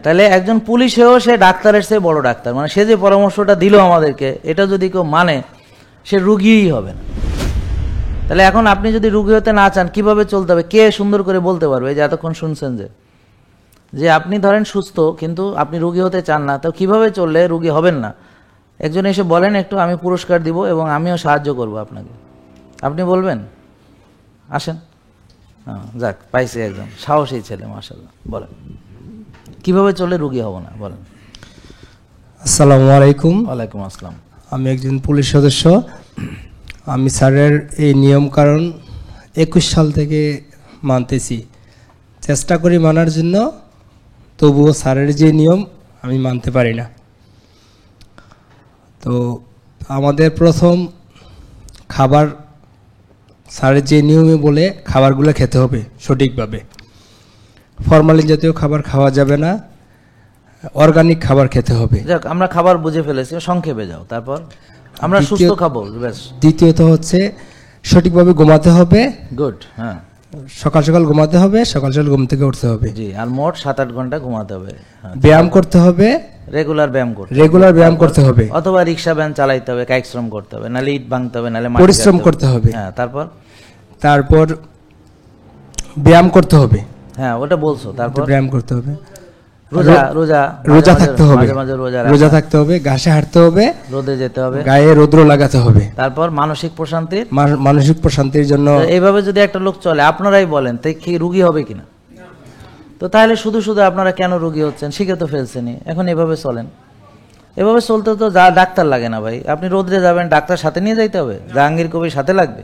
তাহলে একজন পুলিশ হয়েও সে ডাক্তারের চেয়ে বড় ডাক্তার, মানে সে যে পরামর্শটা দিল আমাদেরকে, এটা যদি কেউ মানে সে রুগীই হবে না। তাহলে এখন আপনি যদি রুগী হতে না চান, কিভাবে চলতে হবে কে সুন্দর করে বলতে পারবে? যে এতক্ষণ শুনছেন যে আপনি ধরেন সুস্থ কিন্তু আপনি রুগী হতে চান না, তো কিভাবে চললে রুগী হবেন না? একজন এসে বলেন একটু, আমি পুরস্কার দিব এবং আমিও সাহায্য করব আপনাকে। আপনি বলবেন? আসেন। হ্যাঁ, যাক, পাইছি একজন সাহসী ছেলে, মাশাআল্লাহ। বলেন কিভাবে চললে রুগী হব না, বলেন। আসসালামু আলাইকুম। ওয়ালাইকুম আসসালাম। আমি একজন পুলিশ সদস্য। আমি স্যারের এই নিয়ম কারণ 21 সাল থেকে মানতেছি, চেষ্টা করি মানার জন্য, তবুও স্যারের যে নিয়ম আমি মানতে পারি না। তো আমাদের প্রথম খাবার স্যারের যে নিয়মে বলে খাবারগুলো খেতে হবে সঠিকভাবে। ফরমালিন জাতীয় খাবার খাওয়া যাবে না, অর্গানিক খাবার খেতে হবে। যাক, আমরা খাবার বুঝে ফেলেছি, সংক্ষেপে যাও। তারপর আমরা সুস্থ খাবো। দ্বিতীয়ত হচ্ছে সঠিকভাবে ঘুমাতে হবে। গুড। হ্যাঁ, সকাল সকাল ঘুমাতে হবে, সকাল সকাল ঘুম থেকে উঠতে হবে। জি, আর মোট 7-8 ঘন্টা ঘুমাতে হবে। ব্যায়াম করতে হবে, রেগুলার ব্যায়াম করতে হবে, অথবা রিক্সা ভ্যান চালাইতে হবে, কায়িক শ্রম করতে হবে, নালে ইট ভাঙতে হবে, নালে পরিশ্রম করতে হবে। হ্যাঁ, তারপর ব্যায়াম করতে হবে। হ্যাঁ, ওটা বলছো। তারপর ব্যায়াম করতে হবে, রোজা থাকতে হবে, রোজা থাকতে হবে, ঘাসে হাঁটতে হবে, রোদে যেতে হবে, গায়ে রৌদ্র লাগাতে হবে। তারপর মানসিক প্রশান্তির জন্য এইভাবে যদি একটা লোক চলে, আপনারাই বলেন তো কি রুগী হবে কিনা? তো তাহলে শুধু শুধু আপনারা কেন রুগী হচ্ছেন? শিখে তো ফেলছেনই, এখন এভাবে চলেন। এভাবে চলতে তো ডাক্তার লাগে না ভাই। আপনি রোদে যাবেন, ডাক্তার সাথে নিয়ে যাইতে হবে? জাহাঙ্গীর কবির সাথে লাগবে?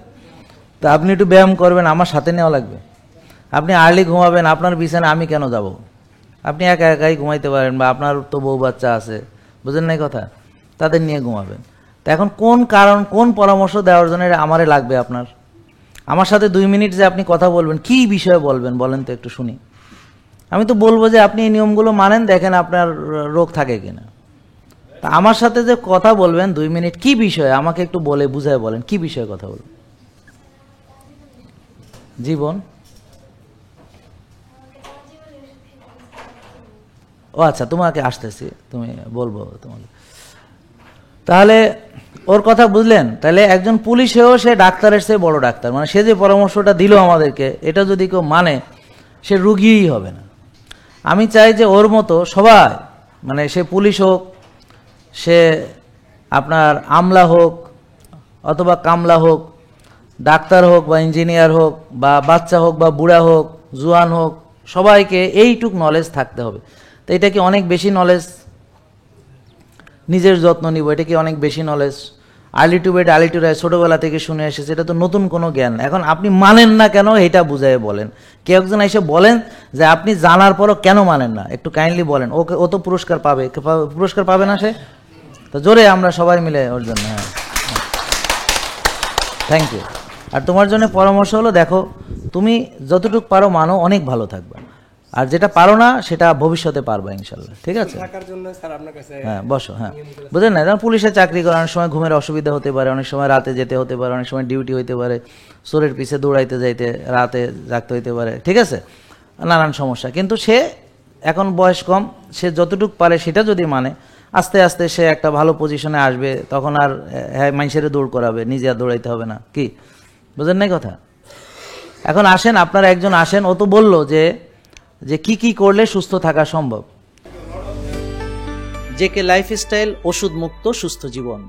তা আপনি একটু ব্যায়াম করবেন, আমার সাথে নেওয়া লাগবে? আপনি আর্লি ঘুমাবেন, আপনার বিছানায় আমি কেন যাব? আপনি একা একাই ঘুমাইতে পারেন, বা আপনার তো বউ বাচ্চা আছে, বুঝেন নাই কথা, তাদের নিয়ে ঘুমাবেন। তা এখন কোন পরামর্শ দেওয়ার জন্য আমারে লাগবে আপনার? আমার সাথে 2 মিনিট যে আপনি কথা বলবেন, কি বিষয়ে বলবেন বলেন তো একটু শুনি। আমি তো বলবো যে আপনি এই নিয়মগুলো মানেন, দেখেন আপনার রোগ থাকে কিনা। তা আমার সাথে যে কথা বলবেন 2 মিনিট, কি বিষয়ে আমাকে একটু বলে বুঝায় বলেন, কি বিষয়ে কথা বলবেন? জীবন? ও আচ্ছা, তোমাকে আসতেছি, তুমি বলবো তোমাকে। তাহলে ওর কথা বুঝলেন? তাহলে একজন পুলিশ হয়েও সে ডাক্তারের চেয়ে বড় ডাক্তার, মানে সে যে পরামর্শটা দিল আমাদেরকে, এটা যদি কেউ মানে সে রুগীই হবে না। আমি চাই যে ওর মতো সবাই, মানে সে পুলিশ হোক, সে আপনার আমলা হোক অথবা কামলা হোক, ডাক্তার হোক বা ইঞ্জিনিয়ার হোক, বা বাচ্চা হোক বা বুড়া হোক, জোয়ান হোক, সবাইকে এইটুক নলেজ থাকতে হবে। তো এটা কি অনেক বেশি নলেজ? নিজের যত্ন নিব, এটা কি অনেক বেশি knowledge? Early to bed early to rise ছোটোবেলা থেকে শুনে এসেছে, এটা তো নতুন কোনো জ্ঞান। এখন আপনি মানেন না কেন, এটা বুঝাই বলেন। কেউ একজন এসে বলেন যে আপনি জানার পরও কেন মানেন না, একটু কাইন্ডলি বলেন। ও তো পুরস্কার পাবে না সে তো? জোরে আমরা সবাই মিলে ওর জন্য। হ্যাঁ, থ্যাংক ইউ। আর তোমার জন্য পরামর্শ হলো, দেখো তুমি যতটুকু পারো মানো, অনেক ভালো থাকবে। আর যেটা পারো না সেটা ভবিষ্যতে পারবে ইনশাল্লাহ। ঠিক আছে? হ্যাঁ, বসো। হ্যাঁ, বুঝলেন না? যেমন পুলিশে চাকরি করে, অনেক সময় ঘুমের অসুবিধা হতে পারে, অনেক সময় রাতে যেতে হতে পারে, অনেক সময় ডিউটি হইতে পারে, চোরের পিছে দৌড়াইতে যাইতে রাতে জাগতে হইতে পারে। ঠিক আছে? নানান সমস্যা। কিন্তু সে এখন বয়স কম, সে যতটুকু পারে সেটা যদি মানে, আস্তে আস্তে সে একটা ভালো পজিশনে আসবে। তখন আর মানুষের দৌড় করাবে, নিজে আর দৌড়াইতে হবে না। কি বুঝলেন নাই কথা? এখন আসেন, আপনারা একজন আসেন, ও তো বললো যে কি করলে সুস্থ থাকা সম্ভব। জেকে লাইফস্টাইল, ওষুধ মুক্ত সুস্থ জীবন।